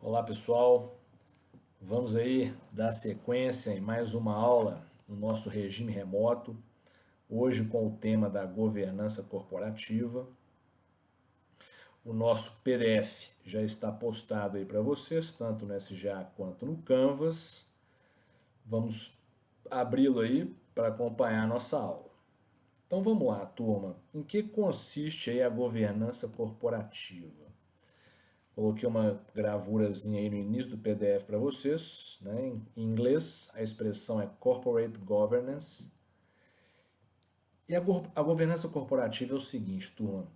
Olá pessoal, vamos aí dar sequência em mais uma aula no nosso regime remoto, hoje com o tema da governança corporativa. O nosso PDF já está postado aí para vocês, tanto no SGA quanto no Canvas. Vamos abri-lo aí para acompanhar a nossa aula. Então vamos lá, turma. Em que consiste aí a governança corporativa? Coloquei uma gravurazinha aí no início do PDF para vocês, né? Em inglês, a expressão é Corporate Governance. E a governança corporativa é o seguinte, turma,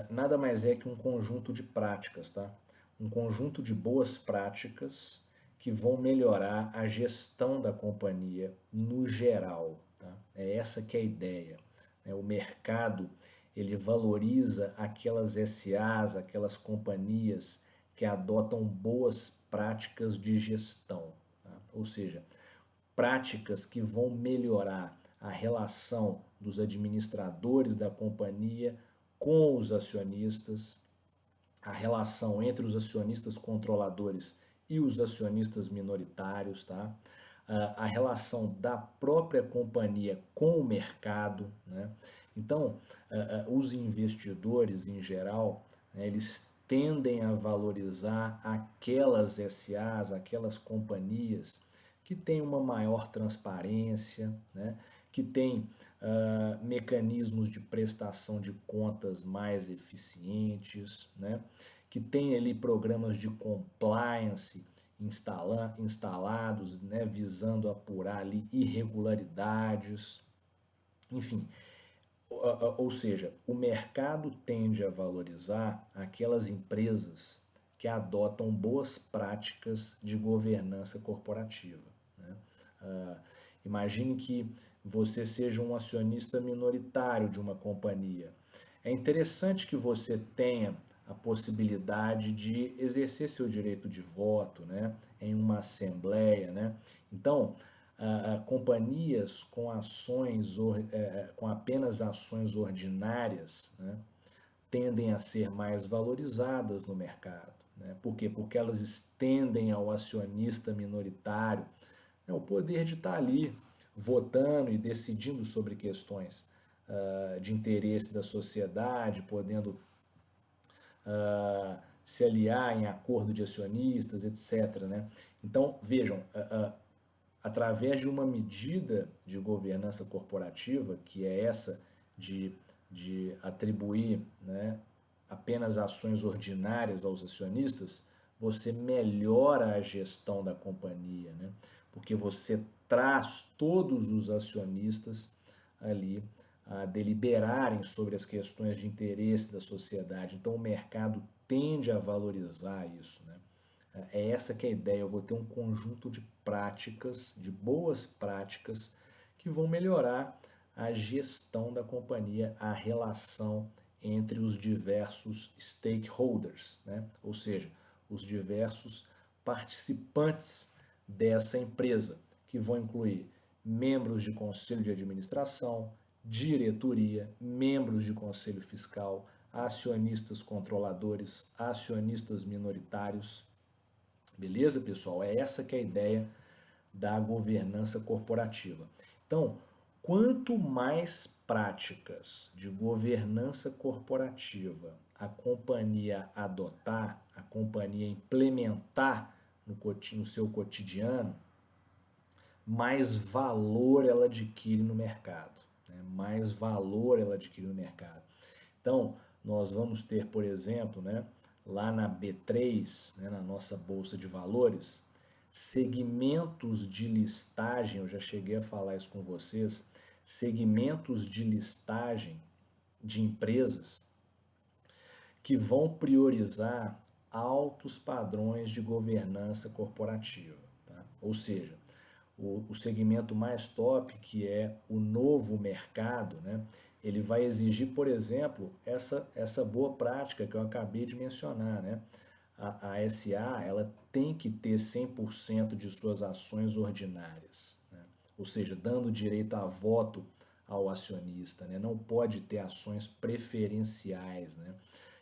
nada mais é que um conjunto de práticas, tá? Um conjunto de boas práticas que vão melhorar a gestão da companhia no geral, tá? É essa que é a ideia, né? O mercado, ele valoriza aquelas SAs, aquelas companhias que adotam boas práticas de gestão, tá? Ou seja, práticas que vão melhorar a relação dos administradores da companhia com os acionistas, a relação entre os acionistas controladores e os acionistas minoritários, tá? A relação da própria companhia com o mercado, né? Então, os investidores em geral, né, eles tendem a valorizar aquelas SAs, aquelas companhias que têm uma maior transparência, né? Que têm mecanismos de prestação de contas mais eficientes, né? Que tem ali programas de compliance instalados, né? Visando apurar ali irregularidades, enfim. Ou seja, o mercado tende a valorizar aquelas empresas que adotam boas práticas de governança corporativa, né? Imagine que você seja um acionista minoritário de uma companhia. É interessante que você tenha a possibilidade de exercer seu direito de voto, né, em uma assembleia, né? Então, companhias com ações com apenas ações ordinárias, né, tendem a ser mais valorizadas no mercado, né? Por quê? Porque elas estendem ao acionista minoritário, né, o poder de estar ali votando e decidindo sobre questões de interesse da sociedade, podendo se aliar em acordo de acionistas, etc., né? Então, vejam, através de uma medida de governança corporativa, que é essa de atribuir, né, apenas ações ordinárias aos acionistas, você melhora a gestão da companhia, né? Porque você traz todos os acionistas ali a deliberarem sobre as questões de interesse da sociedade. Então o mercado tende a valorizar isso, né? É essa que é a ideia. Eu vou ter um conjunto de práticas, de boas práticas, que vão melhorar a gestão da companhia, a relação entre os diversos stakeholders, né? Ou seja, os diversos participantes dessa empresa, que vão incluir membros de conselho de administração, diretoria, membros de conselho fiscal, acionistas controladores, acionistas minoritários. Beleza, pessoal? É essa que é a ideia da governança corporativa. Então, quanto mais práticas de governança corporativa a companhia adotar, a companhia implementar no seu cotidiano, mais valor ela adquire no mercado, né? Mais valor ela adquire no mercado. Então, nós vamos ter, por exemplo, né, lá na B3, né, na nossa bolsa de valores, segmentos de listagem, eu já cheguei a falar isso com vocês, segmentos de listagem de empresas que vão priorizar altos padrões de governança corporativa, tá? Ou seja, o segmento mais top, que é o novo mercado, né, ele vai exigir, por exemplo, essa boa prática que eu acabei de mencionar, né? A SA, ela tem que ter 100% de suas ações ordinárias, né? Ou seja, dando direito a voto ao acionista, né? Não pode ter ações preferenciais, né?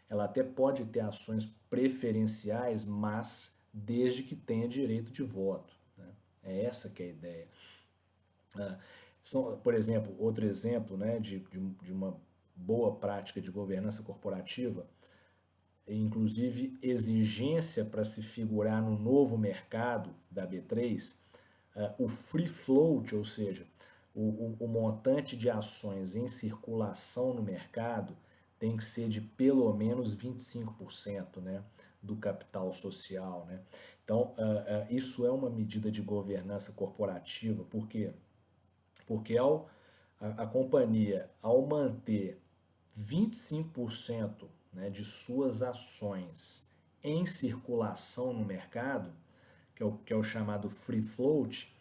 Ela até pode ter ações preferenciais, mas desde que tenha direito de voto, né? É essa que é a ideia. Por exemplo, outro exemplo, né, de uma boa prática de governança corporativa, inclusive exigência para se figurar no novo mercado da B3, o free float, ou seja, o montante de ações em circulação no mercado tem que ser de pelo menos 25%, né, do capital social, né? Então, isso é uma medida de governança corporativa, por quê? Porque a companhia, ao manter 25%, né, de suas ações em circulação no mercado, que é o chamado free float,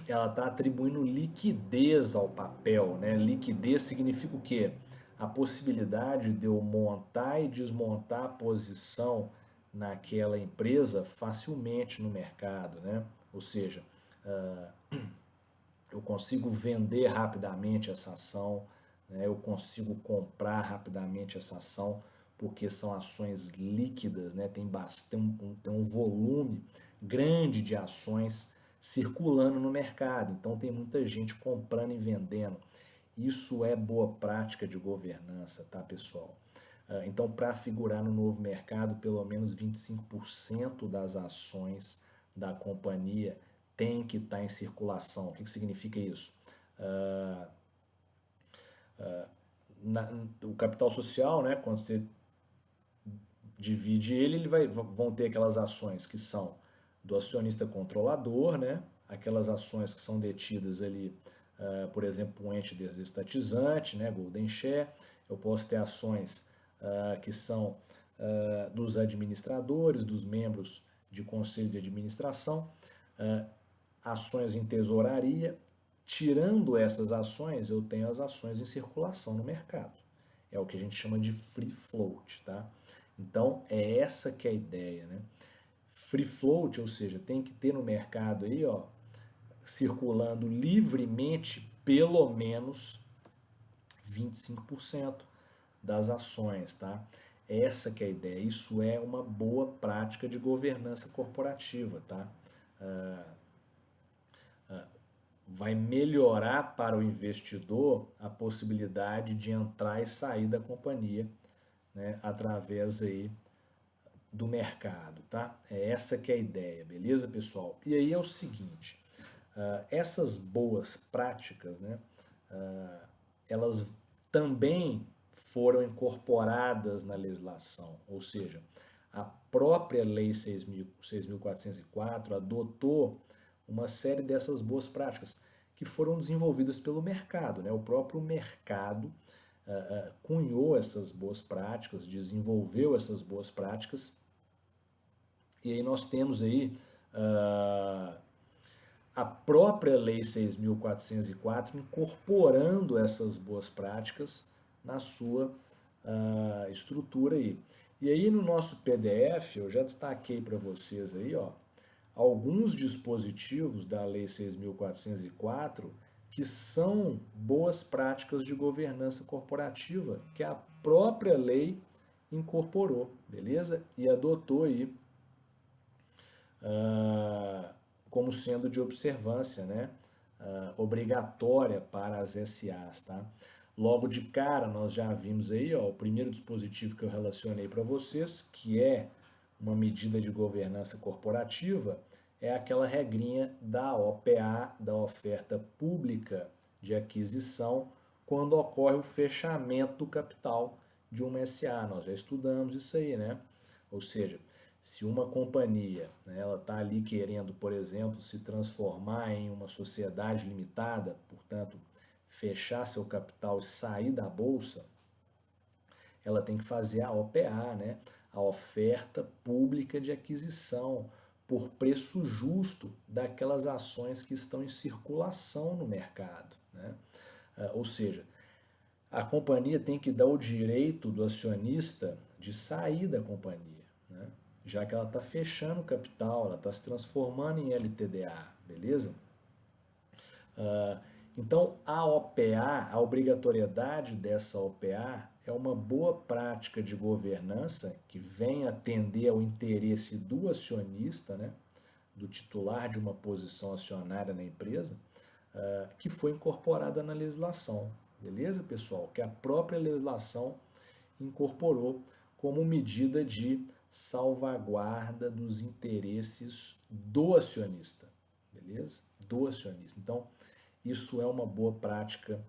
ela está atribuindo liquidez ao papel, né? Liquidez significa o quê? A possibilidade de eu montar e desmontar a posição naquela empresa facilmente no mercado, né? Ou seja, eu consigo vender rapidamente essa ação, né? Eu consigo comprar rapidamente essa ação, porque são ações líquidas, né? Tem um volume grande de ações circulando no mercado, então tem muita gente comprando e vendendo. Isso é boa prática de governança, tá, pessoal? Então, para figurar no novo mercado, pelo menos 25% das ações da companhia tem que estar em circulação. O que significa isso? O capital social, né, quando você divide ele, vão ter aquelas ações que são do acionista controlador, né, aquelas ações que são detidas ali, por exemplo, um ente desestatizante, né, Golden Share. Eu posso ter ações que são dos administradores, dos membros de conselho de administração, ações em tesouraria. Tirando essas ações, eu tenho as ações em circulação no mercado. É o que a gente chama de free float, tá? Então, é essa que é a ideia, né? Free float, ou seja, tem que ter no mercado aí, ó, circulando livremente pelo menos 25% das ações, tá? Essa que é a ideia. Isso é uma boa prática de governança corporativa, tá? Vai melhorar para o investidor a possibilidade de entrar e sair da companhia, né, através aí do mercado, tá? É essa que é a ideia, beleza, pessoal? E aí é o seguinte, essas boas práticas, né, elas também foram incorporadas na legislação, ou seja, a própria Lei 6.404 adotou uma série dessas boas práticas que foram desenvolvidas pelo mercado, né? O próprio mercado cunhou essas boas práticas, desenvolveu essas boas práticas, e aí nós temos aí a própria Lei 6.404 incorporando essas boas práticas na sua estrutura aí. E aí no nosso PDF eu já destaquei para vocês aí, ó, alguns dispositivos da Lei 6.404 que são boas práticas de governança corporativa que a própria lei incorporou, beleza? E adotou aí como sendo de observância, né, obrigatória para as SAs, tá? Logo de cara nós já vimos aí, ó, o primeiro dispositivo que eu relacionei para vocês, que é uma medida de governança corporativa, é aquela regrinha da OPA, da oferta pública de aquisição, quando ocorre o fechamento do capital de uma SA. Nós já estudamos isso aí, né? Ou seja, se uma companhia, né, ela está ali querendo, por exemplo, se transformar em uma sociedade limitada, portanto, fechar seu capital e sair da bolsa, ela tem que fazer a OPA, né, a oferta pública de aquisição, por preço justo daquelas ações que estão em circulação no mercado, né? Ou seja, a companhia tem que dar o direito do acionista de sair da companhia, né? Já que ela está fechando o capital, ela está se transformando em LTDA, beleza? Então, a OPA, a obrigatoriedade dessa OPA é uma boa prática de governança que vem atender ao interesse do acionista, né, do titular de uma posição acionária na empresa, que foi incorporada na legislação. Beleza, pessoal? Que a própria legislação incorporou como medida de salvaguarda dos interesses do acionista. Beleza? Do acionista. Então, isso é uma boa prática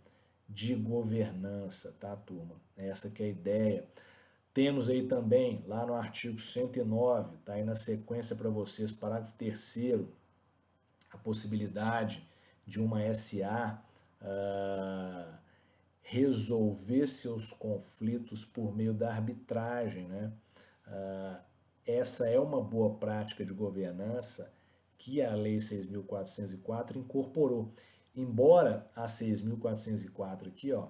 de governança, tá, turma? Essa que é a ideia. Temos aí também, lá no artigo 109, tá aí na sequência para vocês, parágrafo 3º, a possibilidade de uma SA resolver seus conflitos por meio da arbitragem, né? Essa é uma boa prática de governança que a Lei 6.404 incorporou. Embora a 6.404 aqui, ó,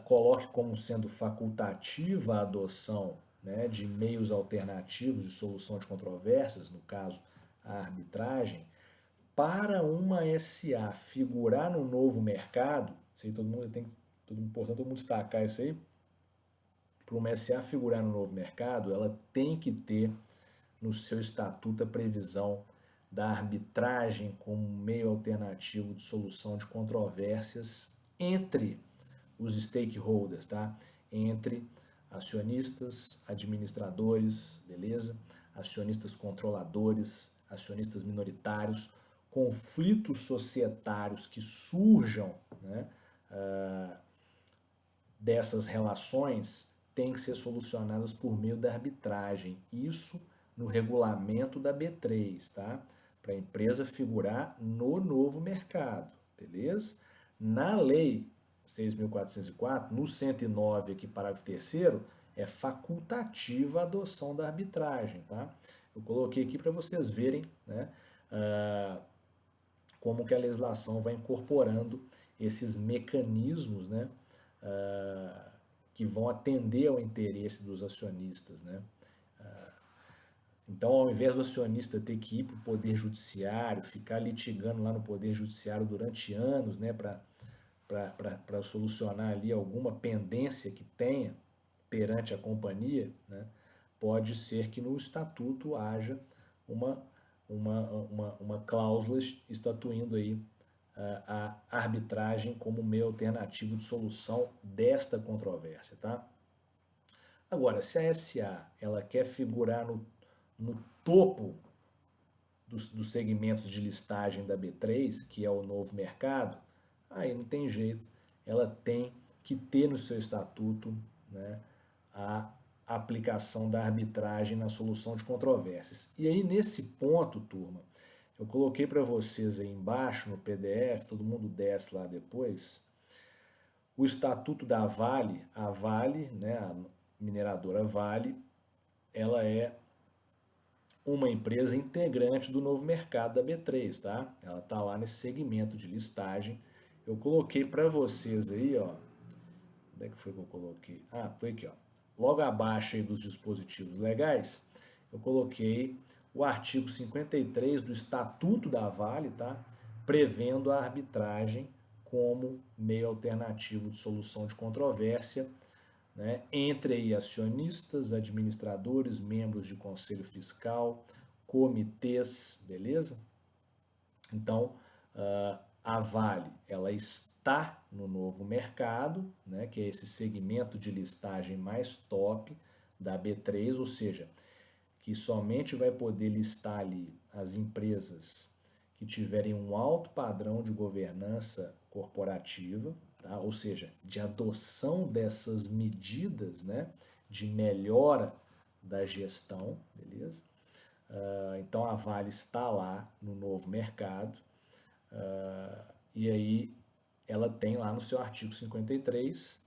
coloque como sendo facultativa a adoção, né, de meios alternativos de solução de controvérsias, no caso a arbitragem, para uma SA figurar no novo mercado, isso aí todo mundo tem que, importante todo mundo destacar isso aí, para uma SA figurar no novo mercado, ela tem que ter no seu estatuto a previsão da arbitragem como meio alternativo de solução de controvérsias entre os stakeholders, tá? Entre acionistas, administradores, beleza? Acionistas controladores, acionistas minoritários, conflitos societários que surjam, né, dessas relações têm que ser solucionados por meio da arbitragem. Isso no regulamento da B3, tá? Para a empresa figurar no novo mercado, beleza? Na lei 6.404, no 109 aqui, parágrafo 3º, é facultativa a adoção da arbitragem, tá? Eu coloquei aqui para vocês verem, né, como que a legislação vai incorporando esses mecanismos, né, que vão atender ao interesse dos acionistas, né? Então, ao invés do acionista ter que ir para o Poder Judiciário, ficar litigando lá no Poder Judiciário durante anos, né, para solucionar ali alguma pendência que tenha perante a companhia, né, pode ser que no estatuto haja uma cláusula estatuindo aí a arbitragem como meio alternativo de solução desta controvérsia, tá? Agora, se a SA ela quer figurar no topo dos segmentos de listagem da B3, que é o novo mercado, aí não tem jeito, ela tem que ter no seu estatuto, né, a aplicação da arbitragem na solução de controvérsias. E aí nesse ponto, turma, eu coloquei para vocês aí embaixo no PDF, todo mundo desce lá depois, o estatuto da Vale, a Vale, né, a mineradora Vale, ela é uma empresa integrante do novo mercado da B3, tá? Ela tá lá nesse segmento de listagem. Eu coloquei para vocês aí, ó. Onde é que foi que eu coloquei? Ah, foi aqui, ó. Logo abaixo aí dos dispositivos legais, eu coloquei o artigo 53 do Estatuto da Vale, tá? Prevendo a arbitragem como meio alternativo de solução de controvérsia, né, entre aí acionistas, administradores, membros de conselho fiscal, comitês, beleza? Então, a Vale, ela está no novo mercado, né, que é esse segmento de listagem mais top da B3, ou seja, que somente vai poder listar ali as empresas que tiverem um alto padrão de governança corporativa, tá? Ou seja, de adoção dessas medidas, né, de melhora da gestão, beleza? Então a Vale está lá no novo mercado, e aí ela tem lá no seu artigo 53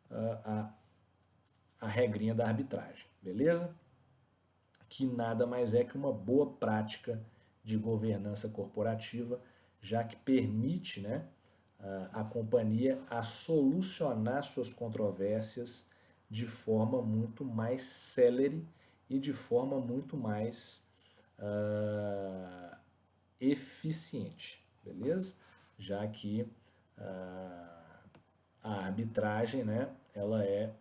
a regrinha da arbitragem, beleza? Que nada mais é que uma boa prática de governança corporativa, já que permite, né, a companhia a solucionar suas controvérsias de forma muito mais célere e de forma muito mais eficiente, beleza? Já que a arbitragem, né, ela é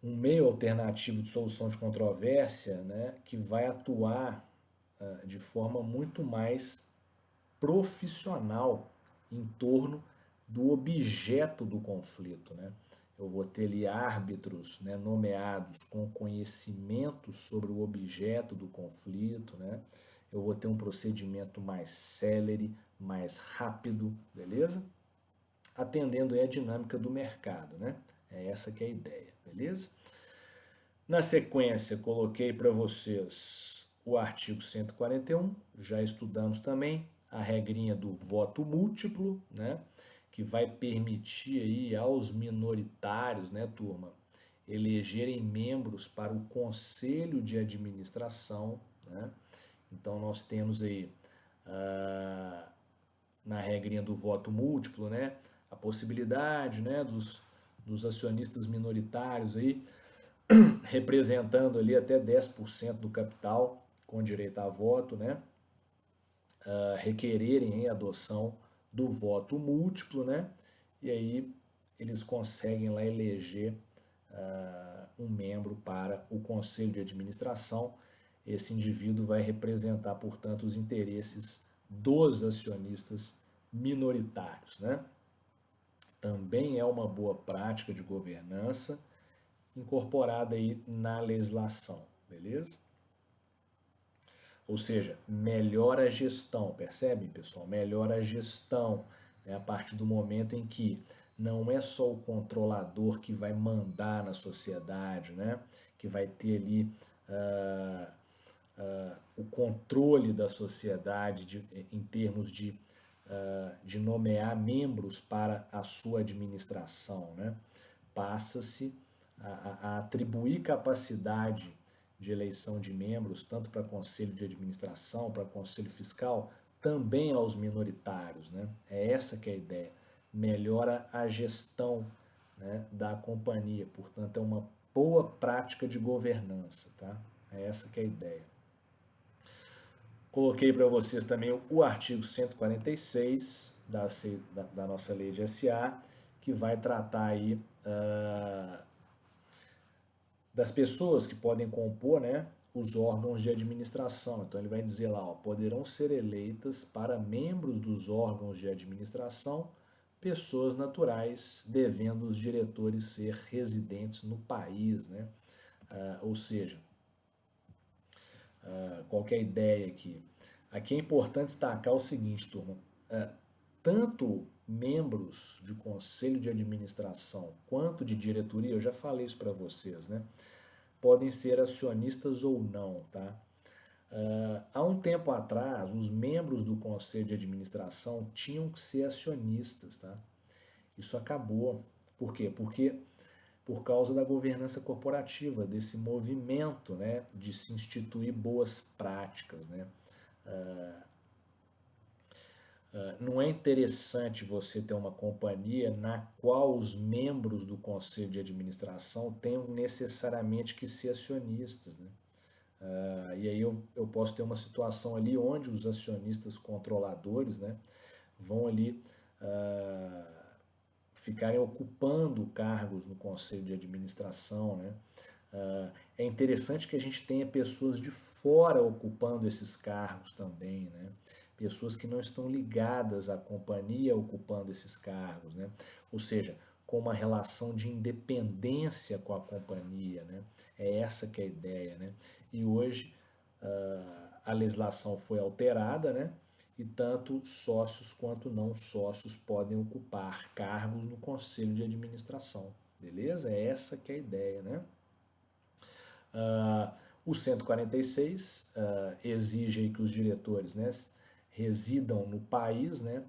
um meio alternativo de solução de controvérsia, né, que vai atuar de forma muito mais profissional em torno do objeto do conflito, né? Eu vou ter ali árbitros, né, nomeados com conhecimento sobre o objeto do conflito, né? Eu vou ter um procedimento mais célere, mais rápido, beleza? Atendendo aí a dinâmica do mercado, né? É essa que é a ideia, beleza? Na sequência, coloquei para vocês o artigo 141, já estudamos também a regrinha do voto múltiplo, né, que vai permitir aí aos minoritários, né, turma, elegerem membros para o conselho de administração, né? Então nós temos aí na regrinha do voto múltiplo, né, a possibilidade, né, dos acionistas minoritários aí representando ali até 10% do capital com direito a voto, né, requererem a adoção do voto múltiplo, né, e aí eles conseguem lá eleger um membro para o conselho de administração. Esse indivíduo vai representar, portanto, os interesses dos acionistas minoritários, né? Também é uma boa prática de governança incorporada aí na legislação, beleza? Ou seja, melhora a gestão, percebe, pessoal? Melhora a gestão, né? A partir do momento em que não é só o controlador que vai mandar na sociedade, né? Que vai ter ali o controle da sociedade em termos de nomear membros para a sua administração, né? Passa-se a atribuir capacidade de eleição de membros, tanto para conselho de administração, para conselho fiscal, também aos minoritários, né? É essa que é a ideia. Melhora a gestão, né, da companhia, portanto é uma boa prática de governança, tá? É essa que é a ideia. Coloquei para vocês também o artigo 146 da nossa lei de SA, que vai tratar aí das pessoas que podem compor, né, os órgãos de administração. Então ele vai dizer lá, ó, poderão ser eleitas para membros dos órgãos de administração pessoas naturais, devendo os diretores ser residentes no país, né? Ou seja, qualquer ideia aqui. Aqui é importante destacar o seguinte, turma. Tanto membros de conselho de administração quanto de diretoria, eu já falei isso para vocês, né? Podem ser acionistas ou não, tá? Há um tempo atrás, os membros do conselho de administração tinham que ser acionistas, tá? Isso acabou. Por quê? Porque por causa da governança corporativa, desse movimento, né, de se instituir boas práticas, né? Não é interessante você ter uma companhia na qual os membros do conselho de administração tenham necessariamente que ser acionistas, né? E aí eu posso ter uma situação ali onde os acionistas controladores, né, vão ali ficarem ocupando cargos no conselho de administração, né? É interessante que a gente tenha pessoas de fora ocupando esses cargos também, né? Pessoas que não estão ligadas à companhia ocupando esses cargos, né? Ou seja, com uma relação de independência com a companhia, né? É essa que é a ideia, né? E hoje a legislação foi alterada, né? E tanto sócios quanto não sócios podem ocupar cargos no conselho de administração, beleza? É essa que é a ideia, né? O 146 exige aí que os diretores, né, residam no país, né,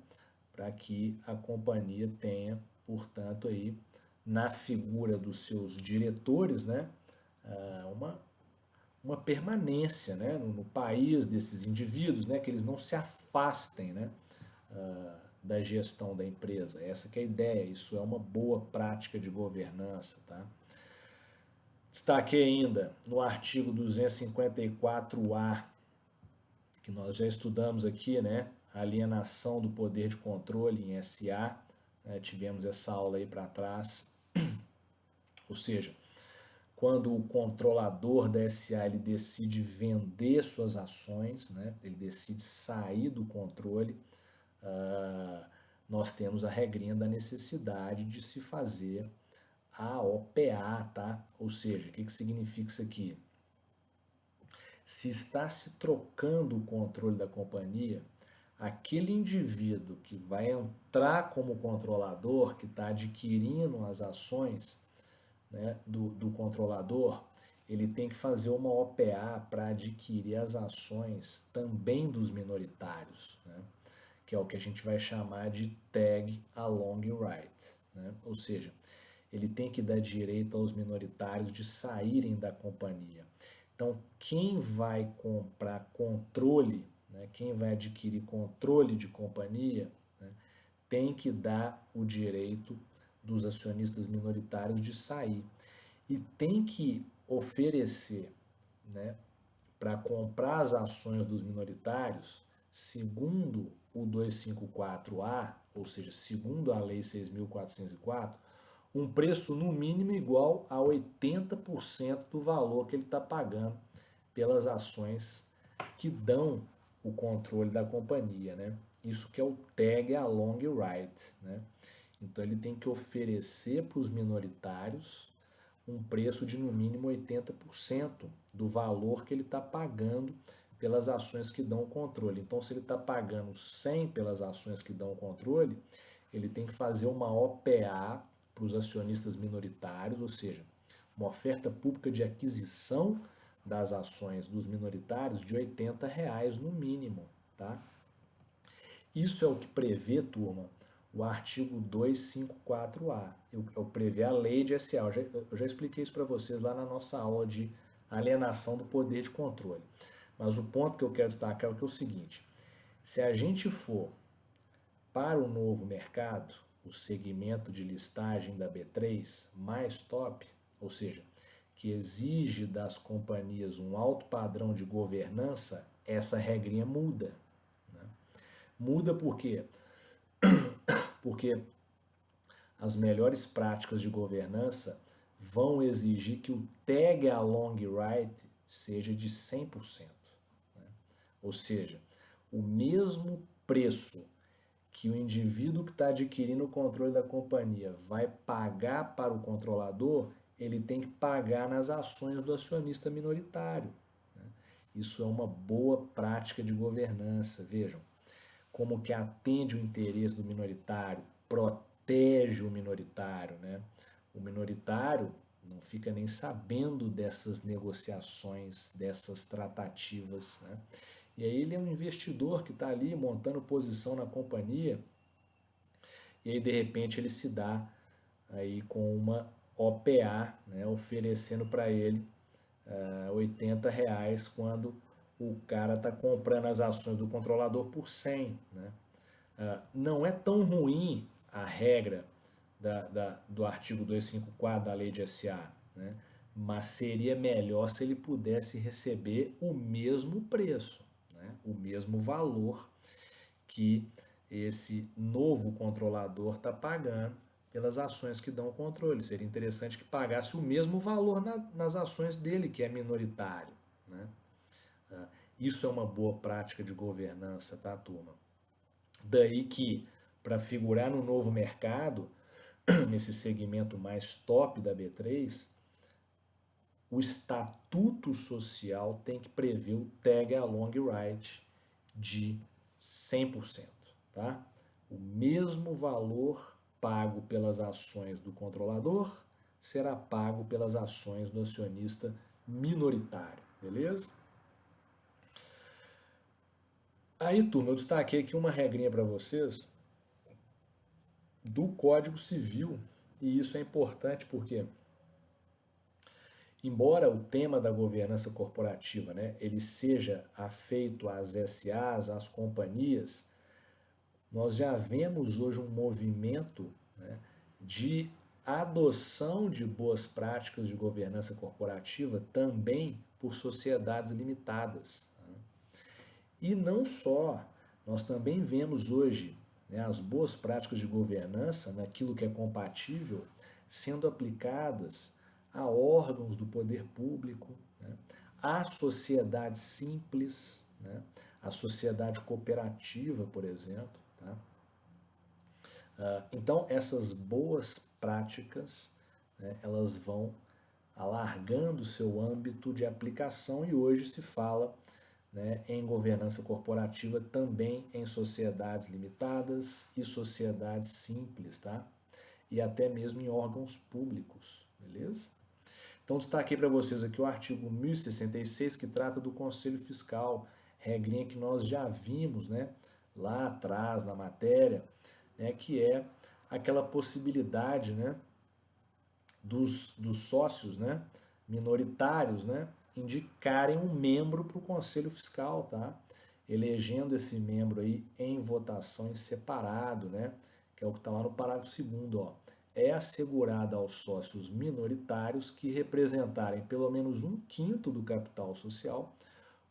para que a companhia tenha, portanto, aí, na figura dos seus diretores, né, uma permanência, né, no país desses indivíduos, né, que eles não se afastem, né, da gestão da empresa. Essa que é a ideia, isso é uma boa prática de governança, tá? Destaquei ainda no artigo 254A, que nós já estudamos aqui, né, a alienação do poder de controle em SA, tivemos essa aula aí para trás, ou seja, quando o controlador da SA ele decide vender suas ações, né, ele decide sair do controle, nós temos a regrinha da necessidade de se fazer a OPA, tá? Ou seja, o que significa isso aqui? Se está se trocando o controle da companhia, aquele indivíduo que vai entrar como controlador, que está adquirindo as ações, né, do controlador, ele tem que fazer uma OPA para adquirir as ações também dos minoritários, né, que é o que a gente vai chamar de tag along right. Né, ou seja, ele tem que dar direito aos minoritários de saírem da companhia. Então, quem vai comprar controle, né, quem vai adquirir controle de companhia, né, tem que dar o direito dos acionistas minoritários de sair. E tem que oferecer, né, para comprar as ações dos minoritários, segundo o 254A, ou seja, segundo a Lei 6.404, um preço no mínimo igual a 80% do valor que ele está pagando pelas ações que dão o controle da companhia, né? Isso que é o tag along right, né? Então ele tem que oferecer para os minoritários um preço de no mínimo 80% do valor que ele está pagando pelas ações que dão o controle. Então, se ele está pagando 100 pelas ações que dão o controle, ele tem que fazer uma OPA para os acionistas minoritários, ou seja, uma oferta pública de aquisição das ações dos minoritários de R$ 80 no mínimo. Tá? Isso é o que prevê, turma, o artigo 254A. Eu prevê a lei de SA. Eu já expliquei isso para vocês lá na nossa aula de alienação do poder de controle. Mas o ponto que eu quero destacar é o seguinte: se a gente for para o novo mercado, o segmento de listagem da B3 mais top, ou seja, que exige das companhias um alto padrão de governança, essa regrinha muda. Né? Muda por quê? Porque as melhores práticas de governança vão exigir que o tag along right seja de 100%. Né? Ou seja, o mesmo preço que o indivíduo que está adquirindo o controle da companhia vai pagar para o controlador, ele tem que pagar nas ações do acionista minoritário. Né? Isso é uma boa prática de governança. Vejam, como que atende o interesse do minoritário, protege o minoritário, né? O minoritário não fica nem sabendo dessas negociações, dessas tratativas, né? E aí ele é um investidor que está ali montando posição na companhia e aí de repente ele se dá aí com uma OPA, né, oferecendo para ele R$ 80 quando o cara está comprando as ações do controlador por 100. Né? Não é tão ruim a regra do artigo 254 da lei de SA, né? Mas seria melhor se ele pudesse receber o mesmo preço, né? O mesmo valor que esse novo controlador está pagando pelas ações que dão controle. Seria interessante que pagasse o mesmo valor nas ações dele, que é minoritário. Né? Isso é uma boa prática de governança, tá, turma? Daí que, para figurar no novo mercado, nesse segmento mais top da B3, o estatuto social tem que prever o tag along right de 100%. Tá? O mesmo valor pago pelas ações do controlador será pago pelas ações do acionista minoritário, beleza? Aí, turma, eu destaquei aqui uma regrinha para vocês do Código Civil, e isso é importante porque, embora o tema da governança corporativa, né, ele seja afeito às SAs, às companhias, nós já vemos hoje um movimento, né, de adoção de boas práticas de governança corporativa também por sociedades limitadas. Né? E não só, nós também vemos hoje né, as boas práticas de governança, naquilo que é compatível, sendo aplicadas a órgãos do poder público, né, à sociedade simples, né, à sociedade cooperativa, por exemplo. Tá? Então, essas boas práticas, né, elas vão alargando seu âmbito de aplicação e hoje se fala, né, em governança corporativa também em sociedades limitadas e sociedades simples, tá? E até mesmo em órgãos públicos, beleza? Então destaquei para vocês aqui o artigo 1066 que trata do Conselho Fiscal, regrinha que nós já vimos, né, lá atrás na matéria, né, que é aquela possibilidade, né, dos sócios, né, minoritários, né, indicarem um membro para o Conselho Fiscal, tá? Elegendo esse membro aí em votação em separado, né? Que é o que está lá no parágrafo 2º, ó. É assegurada aos sócios minoritários que representarem pelo menos 1/5 do capital social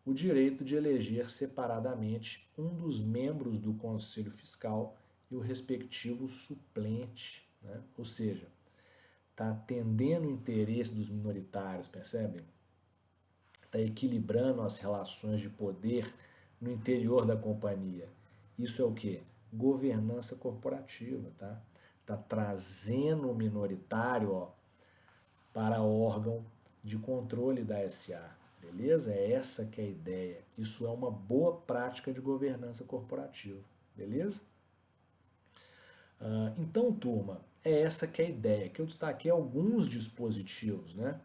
o direito de eleger separadamente um dos membros do Conselho Fiscal e o respectivo suplente, né? Ou seja, está atendendo o interesse dos minoritários, percebe? Está equilibrando as relações de poder no interior da companhia. Isso é o que? Governança corporativa, tá? Está trazendo o minoritário, ó, para órgão de controle da SA, beleza? É essa que é a ideia. Isso é uma boa prática de governança corporativa, beleza? Então, turma, é essa que é a ideia, que eu destaquei alguns dispositivos, né?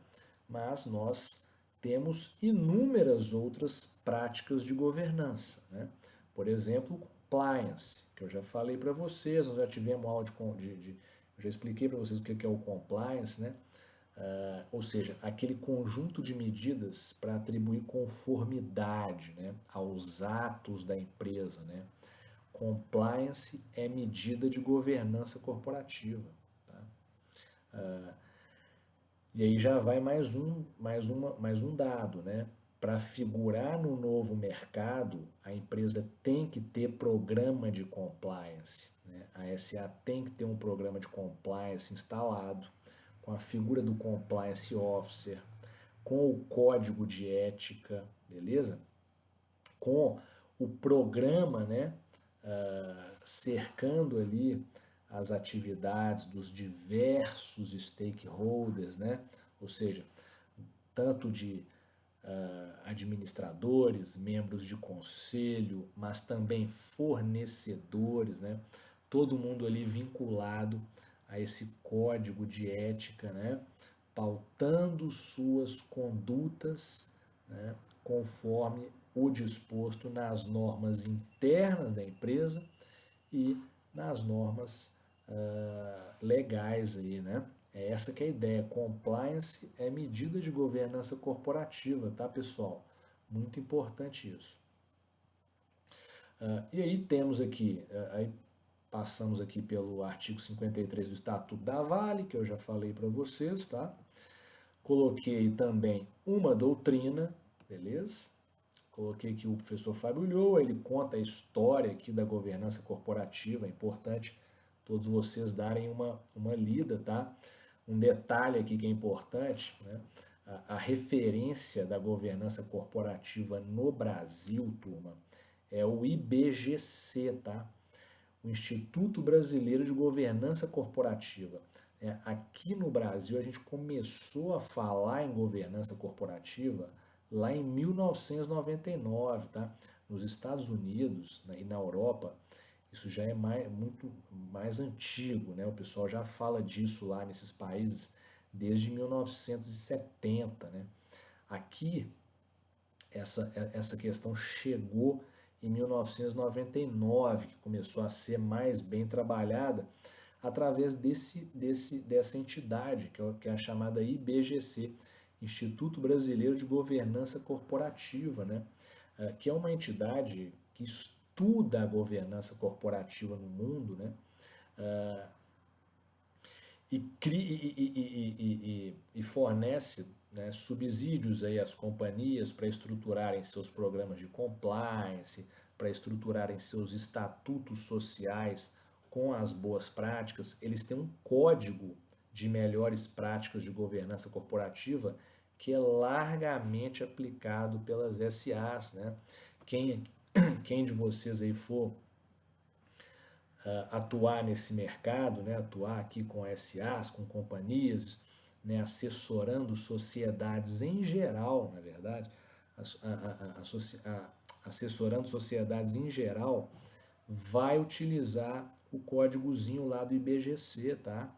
Mas nós temos inúmeras outras práticas de governança, né? Por exemplo, compliance, que eu já falei para vocês, nós já tivemos áudio já expliquei para vocês o que é o compliance, né? Ou seja, aquele conjunto de medidas para atribuir conformidade, né, aos atos da empresa, né? Compliance é medida de governança corporativa. Tá? E aí já vai mais um dado, né? Para figurar no novo mercado, a empresa tem que ter programa de compliance. Né? A SA tem que ter um programa de compliance instalado, com a figura do compliance officer, com o código de ética, beleza? Com o programa, né, cercando ali as atividades dos diversos stakeholders, né? Ou seja, tanto de administradores, membros de conselho, mas também fornecedores, né? Todo mundo ali vinculado a esse código de ética, né? Pautando suas condutas, né? Conforme o disposto nas normas internas da empresa e nas normas legais aí, né? É essa que é a ideia. Compliance é medida de governança corporativa, tá, pessoal? Muito importante isso. E aí temos aqui, aí passamos aqui pelo artigo 53 do Estatuto da Vale, que eu já falei para vocês, tá? Coloquei também uma doutrina, beleza? Coloquei aqui o professor Fábio Ulloa, ele conta a história aqui da governança corporativa, é importante todos vocês darem uma lida, tá? Um detalhe aqui que é importante, né? A referência da governança corporativa no Brasil, turma, é o IBGC, tá? O Instituto Brasileiro de Governança Corporativa. Aqui no Brasil a gente começou a falar em governança corporativa lá em 1999, tá? Nos Estados Unidos, né, e na Europa, isso já é muito mais antigo, né? O pessoal já fala disso lá nesses países desde 1970, né? Aqui, essa questão chegou em 1999, que começou a ser mais bem trabalhada através dessa entidade, que é a chamada IBGC, Instituto Brasileiro de Governança Corporativa, né? Que é uma entidade que estuda a governança corporativa no mundo, né? E fornece, né, subsídios aí às companhias para estruturarem seus programas de compliance, para estruturarem seus estatutos sociais com as boas práticas, eles têm um código de melhores práticas de governança corporativa que é largamente aplicado pelas SAs, né? Quem, quem de vocês aí for atuar nesse mercado, né? Atuar aqui com SAs, com companhias, né? Assessorando sociedades em geral, na verdade, assessorando sociedades em geral, vai utilizar o códigozinho lá do IBGC, tá?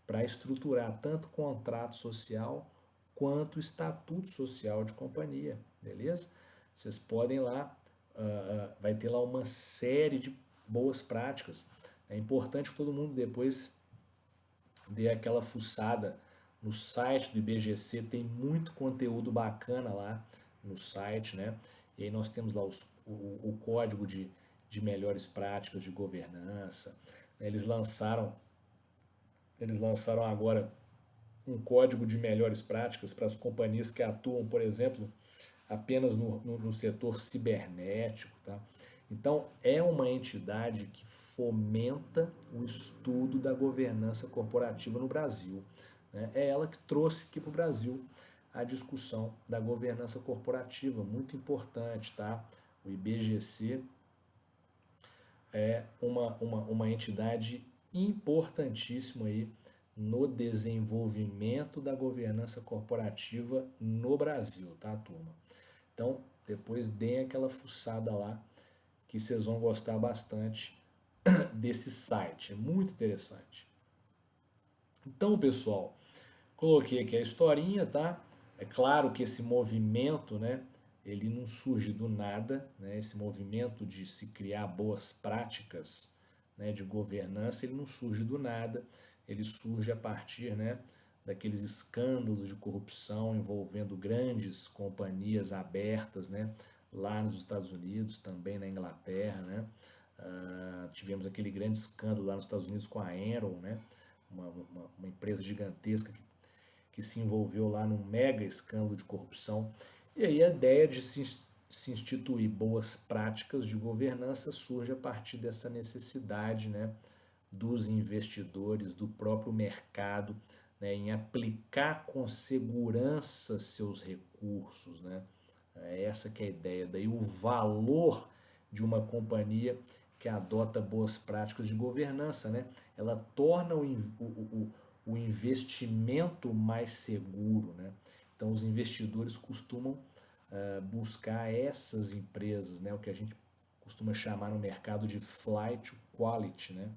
Para estruturar tanto contrato social quanto estatuto social de companhia, beleza? Vocês podem lá, vai ter lá uma série de boas práticas. É importante que todo mundo depois dê aquela fuçada no site do IBGC, tem muito conteúdo bacana lá no site, né? E aí nós temos lá o código de melhores práticas de governança. Eles lançaram agora um código de melhores práticas para as companhias que atuam, por exemplo, apenas no setor cibernético. Tá? Então, é uma entidade que fomenta o estudo da governança corporativa no Brasil. Né? É ela que trouxe aqui para o Brasil a discussão da governança corporativa, muito importante. Tá? O IBGC é uma entidade importantíssima aí no desenvolvimento da governança corporativa no Brasil, tá, turma? Então, depois deem aquela fuçada lá, que vocês vão gostar bastante desse site, é muito interessante. Então, pessoal, coloquei aqui a historinha, tá? É claro que esse movimento, né, ele não surge do nada, né? Esse movimento de se criar boas práticas, né, de governança, ele não surge do nada, ele surge a partir, né, daqueles escândalos de corrupção envolvendo grandes companhias abertas, né, lá nos Estados Unidos, também na Inglaterra, né? Tivemos aquele grande escândalo lá nos Estados Unidos com a Enron, né? Uma empresa gigantesca que se envolveu lá num mega escândalo de corrupção. E aí a ideia de se instituir boas práticas de governança surge a partir dessa necessidade, né, dos investidores, do próprio mercado, né, em aplicar com segurança seus recursos. Né? É essa que é a ideia. Daí o valor de uma companhia que adota boas práticas de governança, né? Ela torna o investimento mais seguro, né? Então os investidores costumam buscar essas empresas, né? O que a gente costuma chamar no mercado de flight to quality, né?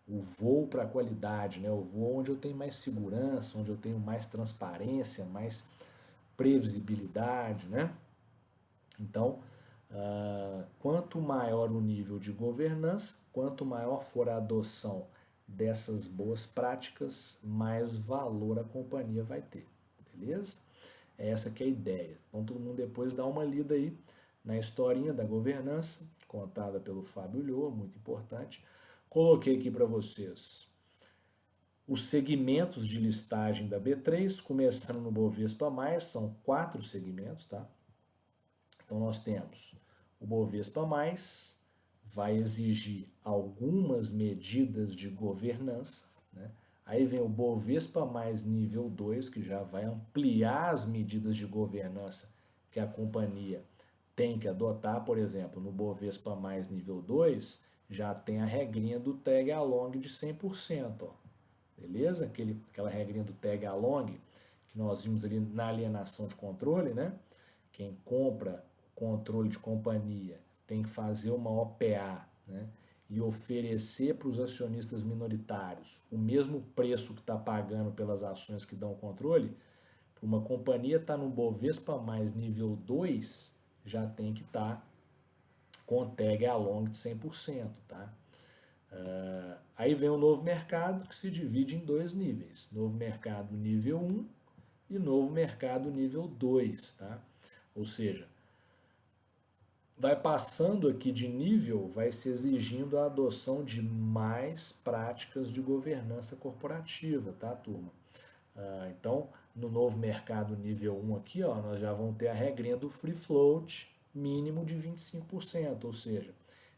O voo para a qualidade, né? O voo onde eu tenho mais segurança, onde eu tenho mais transparência, mais previsibilidade, né? Então, quanto maior o nível de governança, quanto maior for a adoção dessas boas práticas, mais valor a companhia vai ter, beleza? É essa que é a ideia. Então todo mundo depois dá uma lida aí na historinha da governança, contada pelo Fábio Lhoa, muito importante. Coloquei aqui para vocês os segmentos de listagem da B3, começando no Bovespa+, são 4 segmentos, tá? Então nós temos o Bovespa+, vai exigir algumas medidas de governança, né? Aí vem o Bovespa mais nível 2, que já vai ampliar as medidas de governança que a companhia tem que adotar. Por exemplo, no Bovespa mais nível 2, já tem a regrinha do tag along de 100%. Ó. Beleza? Aquela regrinha do tag along que nós vimos ali na alienação de controle, né? Quem compra controle de companhia tem que fazer uma OPA, né? E oferecer para os acionistas minoritários o mesmo preço que está pagando pelas ações que dão controle, para uma companhia estar no Bovespa mais nível 2, já tem que estar com tag along de 100%. Tá? Aí vem o novo mercado, que se divide em 2 níveis. Novo mercado nível 1 e novo mercado nível 2. Tá? Ou seja, vai passando aqui de nível, vai se exigindo a adoção de mais práticas de governança corporativa, tá, turma? Então, no novo mercado nível 1 aqui, ó, nós já vamos ter a regrinha do free float mínimo de 25%, ou seja,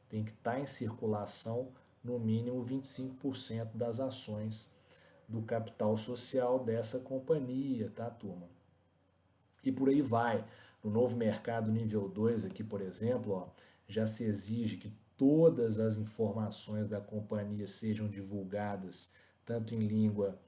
tem que estar em circulação no mínimo 25% das ações do capital social dessa companhia, tá, turma? E por aí vai. No novo mercado nível 2 aqui, por exemplo, ó, já se exige que todas as informações da companhia sejam divulgadas, tanto em língua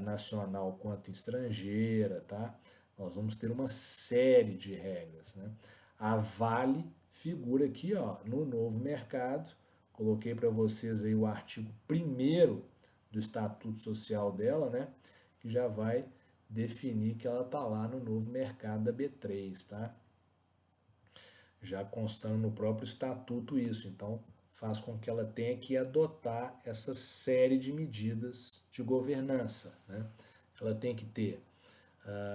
nacional quanto estrangeira, tá? Nós vamos ter uma série de regras, né? A Vale figura aqui, ó, no novo mercado. Coloquei para vocês aí o artigo 1º do Estatuto Social dela, né? Que já vai definir que ela está lá no novo mercado da B3, tá? Já constando no próprio estatuto isso, então faz com que ela tenha que adotar essa série de medidas de governança, né? Ela tem que ter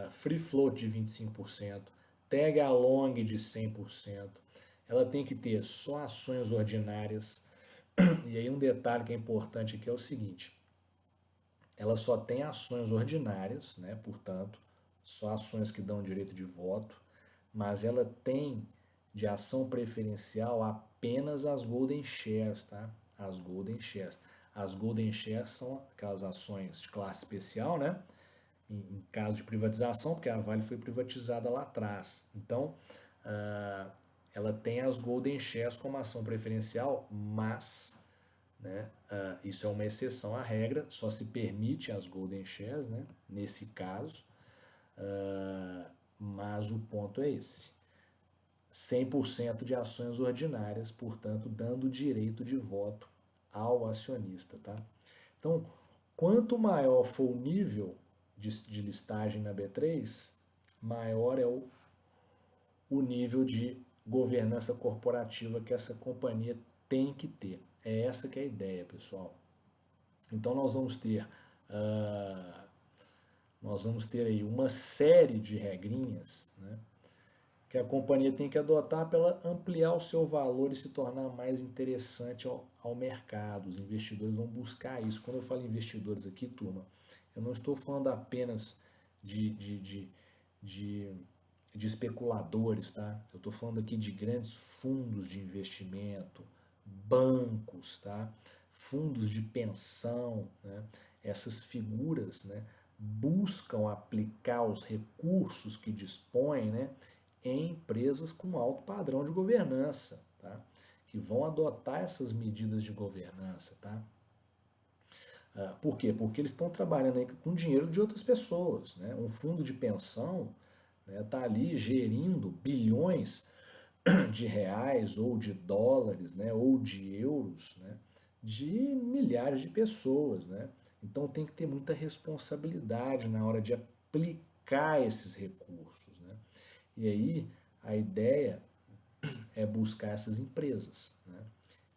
free float de 25%, tag along de 100%, ela tem que ter só ações ordinárias, e aí um detalhe que é importante aqui é o seguinte, ela só tem ações ordinárias, né? Portanto, só ações que dão direito de voto, mas ela tem de ação preferencial apenas as Golden Shares, tá? As Golden Shares. As Golden Shares são aquelas ações de classe especial, né? Em caso de privatização, porque a Vale foi privatizada lá atrás. Então, ela tem as Golden Shares como ação preferencial, mas né? Isso é uma exceção à regra, só se permite as Golden Shares, né? Nesse caso, mas o ponto é esse. 100% de ações ordinárias, portanto, dando direito de voto ao acionista. Tá? Então, quanto maior for o nível de listagem na B3, maior é o nível de governança corporativa que essa companhia tem que ter. É essa que é a ideia, pessoal. Então nós vamos ter aí uma série de regrinhas, né, que a companhia tem que adotar para ela ampliar o seu valor e se tornar mais interessante ao mercado. Os investidores vão buscar isso. Quando eu falo investidores aqui, turma, eu não estou falando apenas de especuladores, tá? Eu estou falando aqui de grandes fundos de investimento, bancos, tá? Fundos de pensão, né? Essas figuras, né, buscam aplicar os recursos que dispõem, né, em empresas com alto padrão de governança, tá? Que vão adotar essas medidas de governança, tá? Por quê? Porque eles estão trabalhando aí com dinheiro de outras pessoas, né? Um fundo de pensão está ali gerindo bilhões de reais ou de dólares, né, ou de euros, né, de milhares de pessoas, né? Então tem que ter muita responsabilidade na hora de aplicar esses recursos, né? E aí a ideia é buscar essas empresas, né,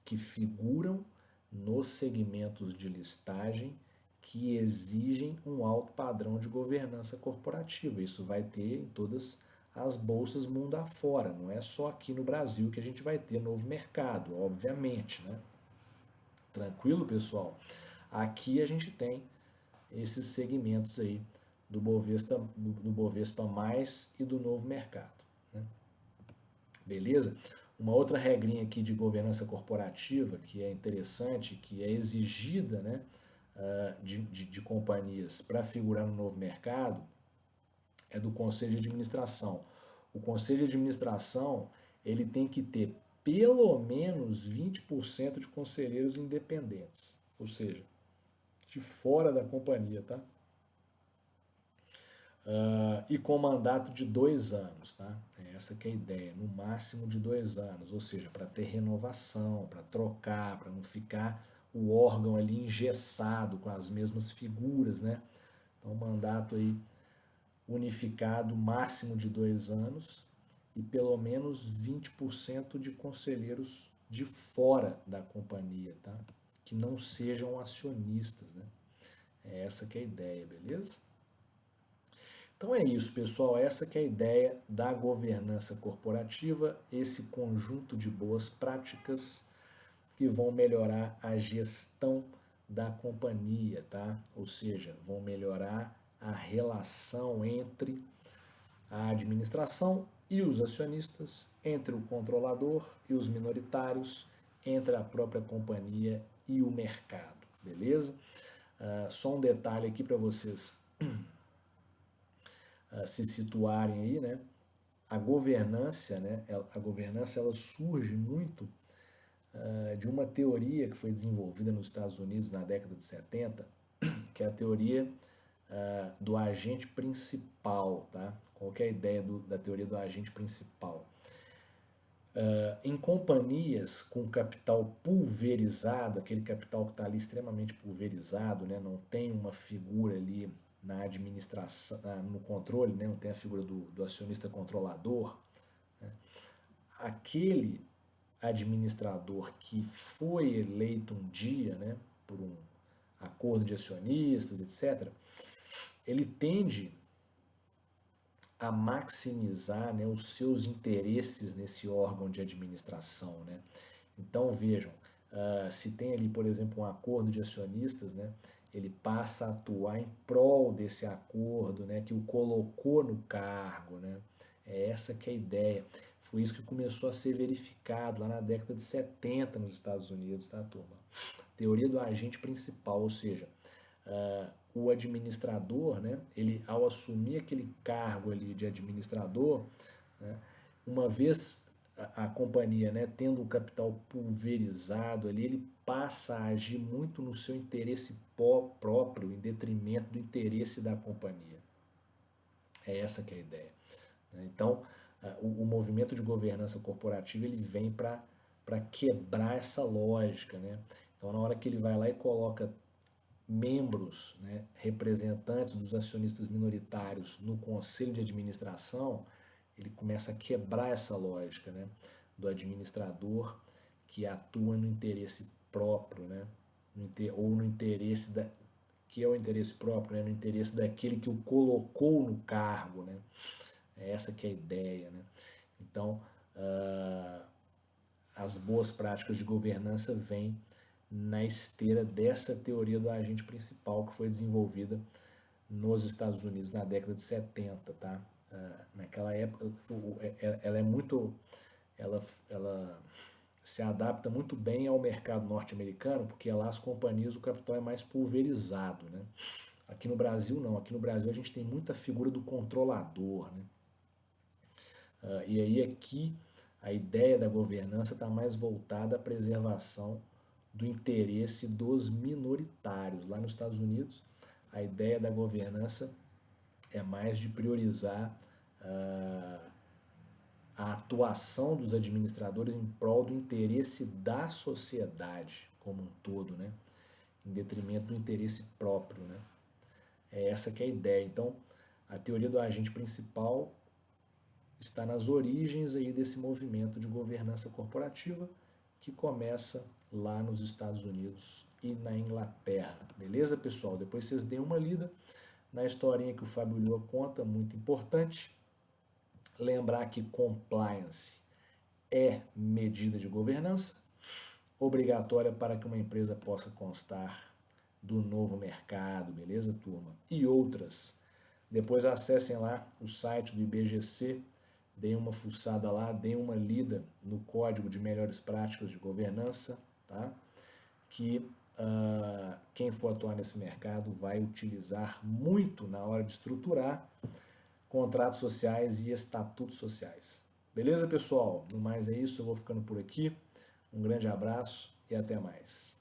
que figuram nos segmentos de listagem que exigem um alto padrão de governança corporativa. Isso vai ter em todas as bolsas mundo afora, não é só aqui no Brasil que a gente vai ter novo mercado, obviamente, né? Tranquilo, pessoal? Aqui a gente tem esses segmentos aí do Bovespa Mais e do novo mercado, né? Beleza? Uma outra regrinha aqui de governança corporativa que é interessante, que é exigida, né, de companhias para figurar no novo mercado, é do conselho de administração. O conselho de administração ele tem que ter pelo menos 20% de conselheiros independentes, ou seja, de fora da companhia, tá? E com mandato de 2 anos, tá? Essa que é a ideia, no máximo de 2 anos, ou seja, para ter renovação, para trocar, para não ficar o órgão ali engessado com as mesmas figuras, né? Então, mandato aí unificado, máximo de 2 anos e pelo menos 20% de conselheiros de fora da companhia, tá? Que não sejam acionistas, né? É essa que é a ideia, beleza? Então é isso, pessoal. Essa que é a ideia da governança corporativa, esse conjunto de boas práticas que vão melhorar a gestão da companhia, tá? Ou seja, vão melhorar a relação entre a administração e os acionistas, entre o controlador e os minoritários, entre a própria companhia e o mercado, beleza? Só um detalhe aqui para vocês se situarem aí, né? A governança, né? A governança ela surge muito de uma teoria que foi desenvolvida nos Estados Unidos na década de 70, que é a teoria do agente principal, tá? Qual que é a ideia da teoria do agente principal? Em companhias com capital pulverizado, aquele capital que está ali extremamente pulverizado, né? Não tem uma figura ali na administração, no controle, né? Não tem a figura do acionista controlador, né? Aquele administrador que foi eleito um dia, né, por um acordo de acionistas, etc., ele tende a maximizar, né, os seus interesses nesse órgão de administração, né? Então vejam, se tem ali, por exemplo, um acordo de acionistas, né, ele passa a atuar em prol desse acordo, né, que o colocou no cargo, né? É essa que é a ideia. Foi isso que começou a ser verificado lá na década de 70 nos Estados Unidos, tá, turma? Teoria do agente principal, ou seja, o administrador, né, ele ao assumir aquele cargo ali de administrador, né, uma vez a companhia, né, tendo um capital pulverizado ali, ele passa a agir muito no seu interesse próprio, em detrimento do interesse da companhia. É essa que é a ideia. Então, o movimento de governança corporativa ele vem para quebrar essa lógica, né? Então, na hora que ele vai lá e coloca membros, né, representantes dos acionistas minoritários no conselho de administração, ele começa a quebrar essa lógica, né, do administrador que atua no interesse próprio, né, ou no interesse que é o interesse próprio, né, no interesse daquele que o colocou no cargo, né. É essa que é a ideia, né. Então, as boas práticas de governança vêm na esteira dessa teoria do agente principal que foi desenvolvida nos Estados Unidos na década de 70, tá? Naquela época, ela é muito, ela se adapta muito bem ao mercado norte-americano, porque lá as companhias, o capital é mais pulverizado, né? Aqui no Brasil não, aqui no Brasil a gente tem muita figura do controlador, né? E aí aqui a ideia da governança está mais voltada à preservação do interesse dos minoritários. Lá nos Estados Unidos, a ideia da governança é mais de priorizar a atuação dos administradores em prol do interesse da sociedade como um todo, né? Em detrimento do interesse próprio, né? É essa que é a ideia. Então, a teoria do agente principal está nas origens aí desse movimento de governança corporativa que começa lá nos Estados Unidos e na Inglaterra. Beleza, pessoal? Depois vocês deem uma lida na historinha que o Fábio Lua conta, muito importante. Lembrar que compliance é medida de governança obrigatória para que uma empresa possa constar do novo mercado, beleza, turma? E outras. Depois acessem lá o site do IBGC, deem uma fuçada lá, deem uma lida no Código de Melhores Práticas de Governança, tá? Que quem for atuar nesse mercado vai utilizar muito na hora de estruturar contratos sociais e estatutos sociais. Beleza, pessoal? No mais é isso, eu vou ficando por aqui. Um grande abraço e até mais.